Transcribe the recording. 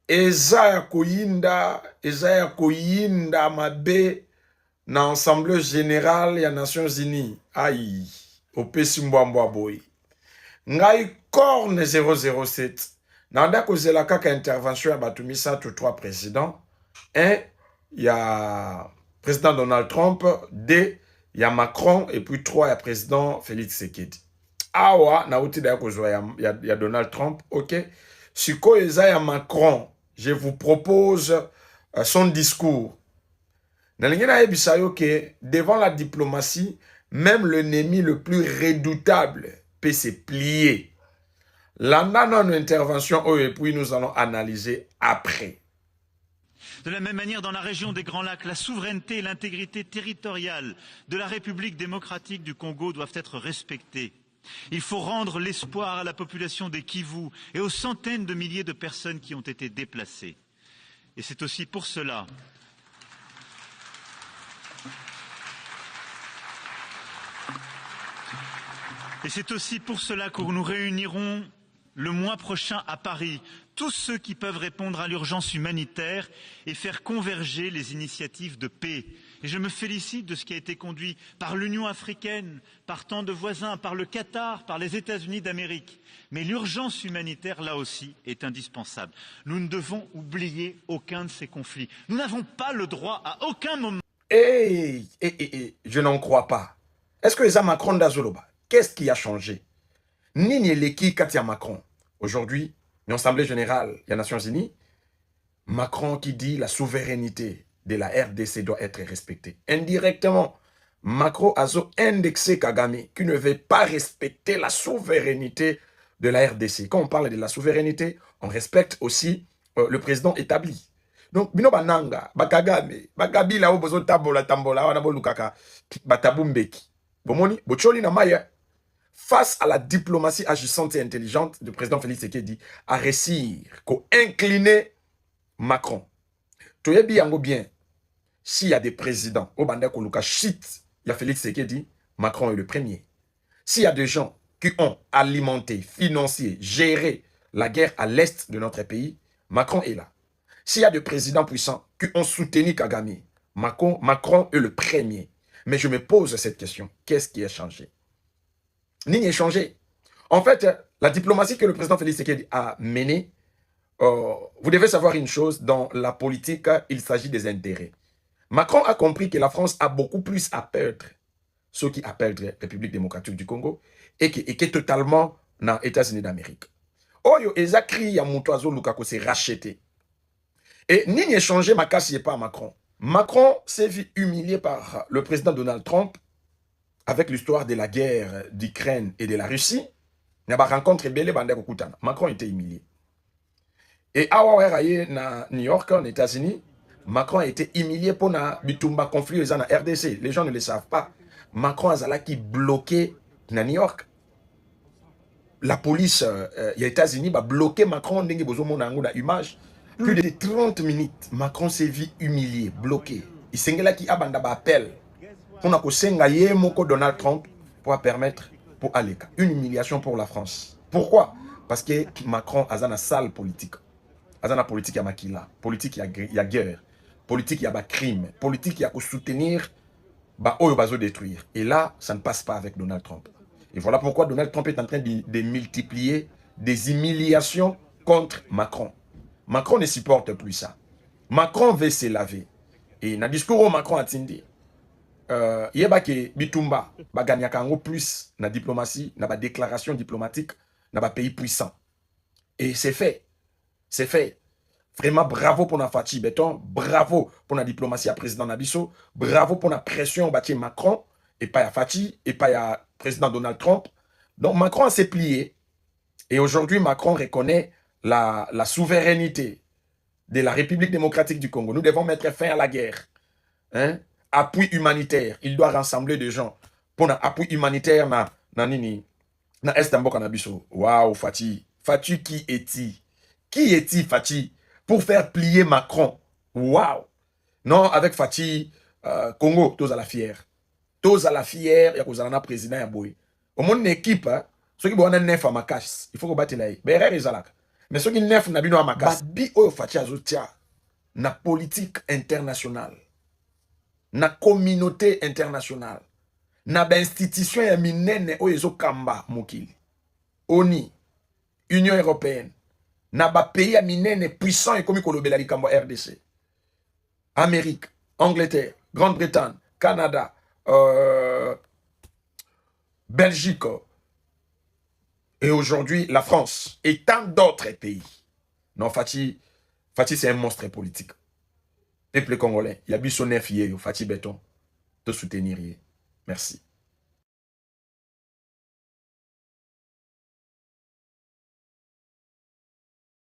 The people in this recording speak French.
eza ya koyinda mabe na Assemblée générale ya Nations Unies. Aïe, opesi mbwambwa boy. Ngai Corne 007. Nanda kozela kaka intervention ya batumisa to 3 présidents. 1, il y a président Donald Trump. 2, il y a Macron. Et puis 3, il y a président Félix Tshisekedi. Awa, na uti da il y a Donald Trump. Ok. Siko eza ya Macron. Je vous propose son discours. Devant la diplomatie, même l'ennemi le plus redoutable peut se plier. Là, dans intervention, et puis nous allons analyser après. De la même manière, dans la région des Grands Lacs, la souveraineté et l'intégrité territoriale de la République démocratique du Congo doivent être respectées. Il faut rendre l'espoir à la population des Kivu et aux centaines de milliers de personnes qui ont été déplacées. Et c'est aussi pour cela que nous réunirons le mois prochain à Paris tous ceux qui peuvent répondre à l'urgence humanitaire et faire converger les initiatives de paix. Et je me félicite de ce qui a été conduit par l'Union africaine, par tant de voisins, par le Qatar, par les États-Unis d'Amérique. Mais l'urgence humanitaire, là aussi, est indispensable. Nous ne devons oublier aucun de ces conflits. Nous n'avons pas le droit à aucun moment... Je n'en crois pas. Est-ce que les Macron d'Azoloba, qu'est-ce qui a changé? Nini Leki Katia Macron. Aujourd'hui, l'Assemblée générale des Nations Unies, Macron qui dit la souveraineté de la RDC doit être respectée. Indirectement, Macron a indexé Kagame qui ne veut pas respecter la souveraineté de la RDC. Quand on parle de la souveraineté, on respecte aussi le président établi. Donc, bino bananga, bakagame, bakabila obozo tambola, wana bolukaka, batabumbeki. Bomoni, bocholi na maya. Face à la diplomatie agissante et intelligente du président Félix Tshisekedi, à réussir, qu'à incliner Macron. Tu es bien ou bien, s'il y a des présidents, au Banda Koluka shit, il y a Félix Tshisekedi, Macron est le premier. S'il y a des gens qui ont alimenté, financé, géré la guerre à l'est de notre pays, Macron est là. S'il y a des présidents puissants qui ont soutenu Kagame, Macron est le premier. Mais je me pose cette question, qu'est-ce qui a changé? Ni n'est changé. En fait, la diplomatie que le président Félix Tshisekedi a menée, vous devez savoir une chose, dans la politique, il s'agit des intérêts. Macron a compris que la France a beaucoup plus à perdre, ce qui a perdre la République démocratique du Congo, et qui est totalement dans les États-Unis d'Amérique. Oyo, Ezakri Yamutoazo Lukako s'est racheté. Et ni n'est changé, ma casse n'est pas Macron. Macron s'est vu humilié par le président Donald Trump, avec l'histoire de la guerre d'Ukraine et de la Russie. Il y a une rencontre belle. Macron était humilié. Et à New York, aux États-Unis, Macron a été humilié pour le bitumba conflit dans la RDC. Les gens ne le savent pas. Macron a qui bloqué New York. La police des États-Unis a bloqué Macron. Image. Plus de 30 minutes, Macron s'est vu humilié, bloqué. Il s'est qui a un appel. On a que Moko Donald Trump pour permettre pour Aleka. Une humiliation pour la France. Pourquoi? Parce que Macron a une salle politique. A une politique à Makila. Politique il y a guerre. Politique il y a crime. Politique il y a soutenir Oyo détruire. Et là, ça ne passe pas avec Donald Trump. Et voilà pourquoi Donald Trump est en train de multiplier des humiliations contre Macron. Macron ne supporte plus ça. Macron veut se laver. Et dans le discours où Macron a dit, yeba ke bitumba baganyaka ngo plus na diplomatie, na ba déclaration diplomatique, na ba pays puissant. Et c'est fait. C'est fait. Vraiment bravo pour la Fatih Béton, bravo pour la diplomatie à président Nabiso, bravo pour la pression bâtie Macron, et pas à Fatih, et pas à président Donald Trump. Donc Macron s'est plié. Et aujourd'hui, Macron reconnaît la souveraineté de la République démocratique du Congo. Nous devons mettre fin à la guerre. Hein? Appui humanitaire. Il doit rassembler des gens. Pour l'appui humanitaire, na Est Nabiso. Waouh, Fatih. Fatih, qui est-il? Qui est-il, Fatih, pour faire plier Macron? Waouh. Non, avec Fatih, Congo, tous à la fière. Tous à la fière, il y a un président à Boy. Au monde, une équipe, ceux qui ont un neuf à Makash, il faut que vous battez là. Berrer et Zalak. Mais ce qui neuf na bino amakas, bi oyo fati azotia na politique internationale, na communauté internationale, na ba institution ya minene oyo ezokamba mokili. ONU, Union européenne, na ba pays ya minene puissant et komi kolobela likambo RDC. Amérique, Angleterre, Grande-Bretagne, Canada, Belgique, et aujourd'hui la France, et tant d'autres pays. Non, Fati c'est un monstre politique. Peuple congolais, il y a bu son Fati Béton, te soutenir. Merci.